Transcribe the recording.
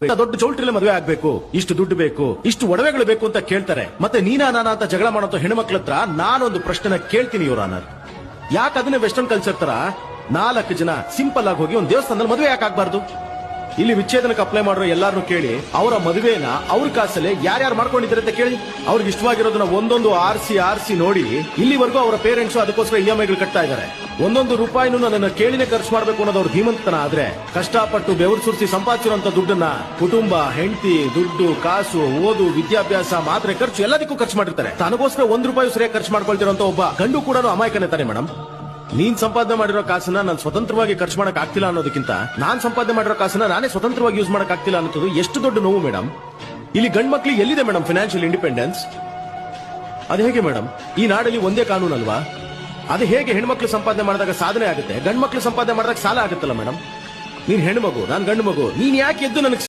ದೊಡ್ಡ ಚೌಲ್ಟ್ರಿಲೆ ಮದುವೆ ಆಗ್ಬೇಕು, ಇಷ್ಟು ದುಡ್ಡು ಬೇಕು, ಇಷ್ಟು ಒಡವೆಗಳು ಬೇಕು ಅಂತ ಕೇಳ್ತಾರೆ. ಮತ್ತೆ ನೀನಾ ನಾನಾ ಅಂತ ಜಗಳ ಮಾಡೋ ಹೆಣ್ಮಕ್ಳ ಹತ್ರ ನಾನೊಂದು ಪ್ರಶ್ನೆ ಕೇಳ್ತೀನಿ ಯುವರ್ ಆನರ್. ಯಾಕೆ ಅದನ್ನೇ ವೆಸ್ಟರ್ನ್ ಕಲ್ಚರ್ ತರ 4 ಜನ ಸಿಂಪಲ್ ಆಗಿ ಹೋಗಿ ಒಂದು ದೇವಸ್ಥಾನದಲ್ಲಿ ಮದುವೆ ಯಾಕೆ ಆಗ್ಬಾರ್ದು? ಇಲ್ಲಿ ವಿಚ್ಛೇದನಕ್ಕೆ ಅಪ್ಲೈ ಮಾಡೋ ಎಲ್ಲಾರನ್ನು ಕೇಳಿ ಅವರ ಮದುವೆನ ಅವ್ರ ಕಾಸಲ್ಲೇ ಯಾರ್ಯಾರು ಮಾಡ್ಕೊಂಡಿದ್ದಾರೆ ಅಂತ ಕೇಳಿ. ಅವ್ರಿಗೆ ಇಷ್ಟವಾಗಿರೋದನ್ನ ಒಂದೊಂದು ಆರ್ಸಿ ನೋಡಿ ಇಲ್ಲಿವರೆಗೂ ಅವರ ಪೇರೆಂಟ್ಸ್ ಅದಕ್ಕೋಸ್ಕರ ಇಎಂಐಗಳು ಕಟ್ತಾ ಇದ್ದಾರೆ. ಒಂದೊಂದು ರೂಪಾಯಿನೂ ನನ್ನ ಕೇಳಿನೇ ಖರ್ಚು ಮಾಡಬೇಕು ಅನ್ನೋದು ಅವ್ರ ಧೀಮಂತನ ಆದ್ರೆ, ಕಷ್ಟಪಟ್ಟು ಬೆವರು ಸುರಿಸಿ ಸಂಪಾದಿಸಿರುವಂತ ದುಡ್ಡನ್ನ ಕುಟುಂಬ, ಹೆಂಡತಿ, ದುಡ್ಡು, ಕಾಸು, ಓದು, ವಿದ್ಯಾಭ್ಯಾಸ, ಮಾತ್ರೆ ಖರ್ಚು ಎಲ್ಲದಕ್ಕೂ ಖರ್ಚು ಮಾಡಿರ್ತಾರೆ. ತನಗೋಸ್ಕರ 1 ರೂಪಾಯಿ ಸರಿಯಾಗಿ ಖರ್ಚು ಮಾಡ್ಕೊಳ್ತಿರೋಂತ ಒಬ್ಬ ಗಂಡು ಕೂಡ ಅಮಾಯಕನೇ ತಾನೆ ಮೇಡಮ್. ನೀನ್ ಸಂಪಾದನೆ ಮಾಡಿರೋ ಕಾಸನ್ನ ನಾನು ಸ್ವತಂತ್ರವಾಗಿ ಖರ್ಚು ಮಾಡಕ್ ಆಗ್ತಿಲ್ಲ ಅನ್ನೋದಕ್ಕಿಂತ ನಾನ್ ಸಂಪಾದನೆ ಮಾಡಿರೋ ಕಾಸನ್ನ ನಾನೇ ಸ್ವತಂತ್ರವಾಗಿ ಯೂಸ್ ಮಾಡಕ್ ಆಗ್ತಿಲ್ಲ ಅನ್ನೋದು ಎಷ್ಟು ದೊಡ್ಡ ನೋವು ಮೇಡಮ್. ಇಲ್ಲಿ ಗಂಡ್ ಮಕ್ಳಿಗೆ ಎಲ್ಲಿದೆ ಮೇಡಮ್ ಫಿನಾನ್ಷಿಯಲ್ ಇಂಡಿಪೆಂಡೆನ್ಸ್? ಅದು ಹೇಗೆ ಮೇಡಮ್? ಈ ನಾಡಲ್ಲಿ ಒಂದೇ ಕಾನೂನು ಅಲ್ವಾ? ಅದು ಹೇಗೆ ಹೆಣ್ಮಕ್ಳು ಸಂಪಾದನೆ ಮಾಡಿದಾಗ ಸಾಧನೆ ಆಗುತ್ತೆ, ಗಂಡ್ ಮಕ್ಳು ಸಂಪಾದನೆ ಮಾಡಿದಾಗ ಸಾಲ ಆಗುತ್ತಲ್ಲ ಮೇಡಮ್? ನೀನ್ ಹೆಣ್ಮಗು, ನಾನ್ ಗಂಡು ಮಗು, ನೀನ್ ಯಾಕೆ ಎದ್ದು ನನಗೆ